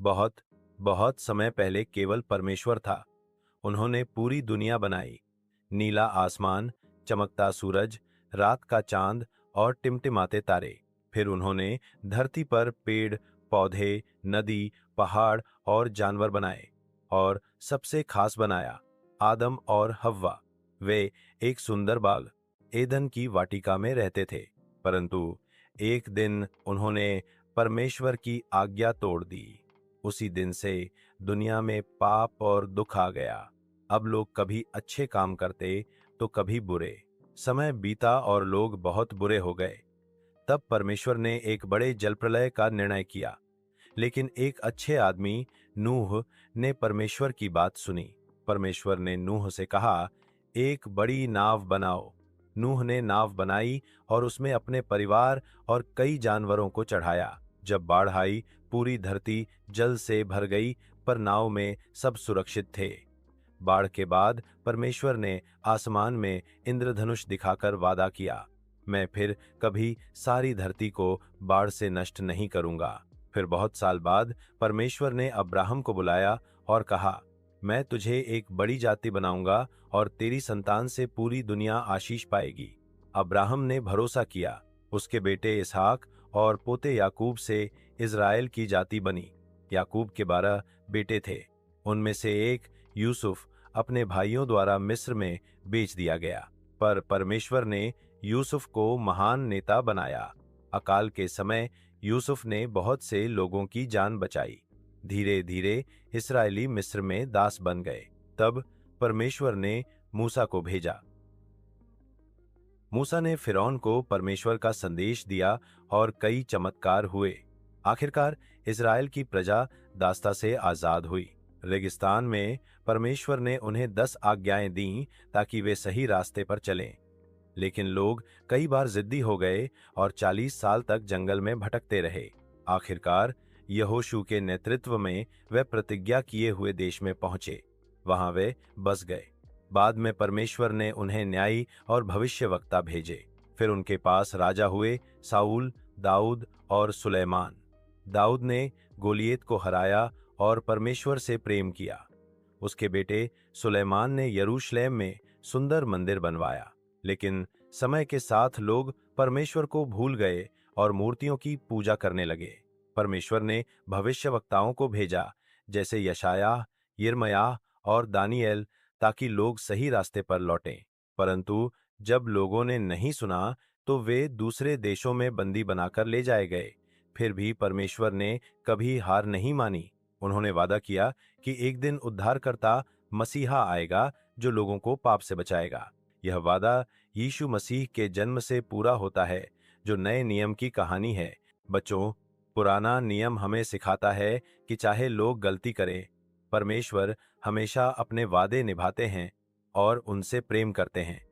बहुत बहुत समय पहले केवल परमेश्वर था। उन्होंने पूरी दुनिया बनाई। नीला आसमान, चमकता सूरज, रात का चांद और टिमटिमाते तारे। फिर उन्होंने धरती पर पेड़, पौधे, नदी, पहाड़ और जानवर बनाए। और सबसे खास बनाया आदम और हव्वा। वे एक सुंदर बाग, एदन की वाटिका में रहते थे। परंतु एक दिन उन्होंने परमेश्वर की आज्ञा तोड़ दी। उसी दिन से दुनिया में पाप और दुख आ गया। अब लोग कभी अच्छे काम करते तो कभी बुरे। समय बीता और लोग बहुत बुरे हो गए। तब परमेश्वर ने एक बड़े जलप्रलय का निर्णय किया। लेकिन एक अच्छे आदमी नूह ने परमेश्वर की बात सुनी। परमेश्वर ने नूह से कहा, एक बड़ी नाव बनाओ। नूह ने नाव बनाई और उसमें अपने परिवार और कई जानवरों को चढ़ाया। जब बाढ़ आई, पूरी धरती जल से भर गई, पर नाव में सब सुरक्षित थे। बाढ़ के बाद परमेश्वर ने आसमान में इंद्रधनुष दिखाकर वादा किया, मैं फिर कभी सारी धरती को बाढ़ से नष्ट नहीं करूंगा। फिर बहुत साल बाद परमेश्वर ने अब्राहम को बुलाया और कहा, मैं तुझे एक बड़ी जाति बनाऊंगा और तेरी संतान से पूरी दुनिया आशीष पाएगी। अब्राहम ने भरोसा किया। उसके बेटे इसहाक और पोते याकूब से इज़राइल की जाति बनी। याकूब के 12 बेटे थे। उनमें से एक यूसुफ अपने भाइयों द्वारा मिस्र में बेच दिया गया, पर परमेश्वर ने यूसुफ को महान नेता बनाया। अकाल के समय यूसुफ ने बहुत से लोगों की जान बचाई। धीरे धीरे इस्राएली मिस्र में दास बन गए। तब परमेश्वर ने मूसा को भेजा। मूसा ने फिरौन को परमेश्वर का संदेश दिया और कई चमत्कार हुए। आखिरकार इज़राइल की प्रजा दासता से आजाद हुई। रेगिस्तान में परमेश्वर ने उन्हें 10 आज्ञाएं दीं ताकि वे सही रास्ते पर चलें। लेकिन लोग कई बार जिद्दी हो गए और 40 साल तक जंगल में भटकते रहे। आखिरकार यहोशू के नेतृत्व में वे प्रतिज्ञा किए हुए देश में पहुंचे। वहां वे बस गए। बाद में परमेश्वर ने उन्हें न्यायी और भविष्यवक्ता भेजे। फिर उनके पास राजा हुए साऊल, दाऊद और सुलेमान। दाऊद ने गोलियत को हराया और परमेश्वर से प्रेम किया। उसके बेटे सुलेमान ने यरूशलेम में सुंदर मंदिर बनवाया। लेकिन समय के साथ लोग परमेश्वर को भूल गए और मूर्तियों की पूजा करने लगे। परमेश्वर ने भविष्यवक्ताओं को भेजा, जैसे यशायाह, यिर्मयाह और दानियेल, ताकि लोग सही रास्ते पर लौटें। परंतु जब लोगों ने नहीं सुना तो वे दूसरे देशों में बंदी बनाकर ले जाए गए। फिर भी परमेश्वर ने कभी हार नहीं मानी। उन्होंने वादा किया कि एक दिन उद्धारकर्ता मसीहा आएगा जो लोगों को पाप से बचाएगा। यह वादा यीशु मसीह के जन्म से पूरा होता है, जो नए नियम की कहानी है। बच्चों, पुराना नियम हमें सिखाता है कि चाहे लोग गलती करें, परमेश्वर हमेशा अपने वादे निभाते हैं और उनसे प्रेम करते हैं।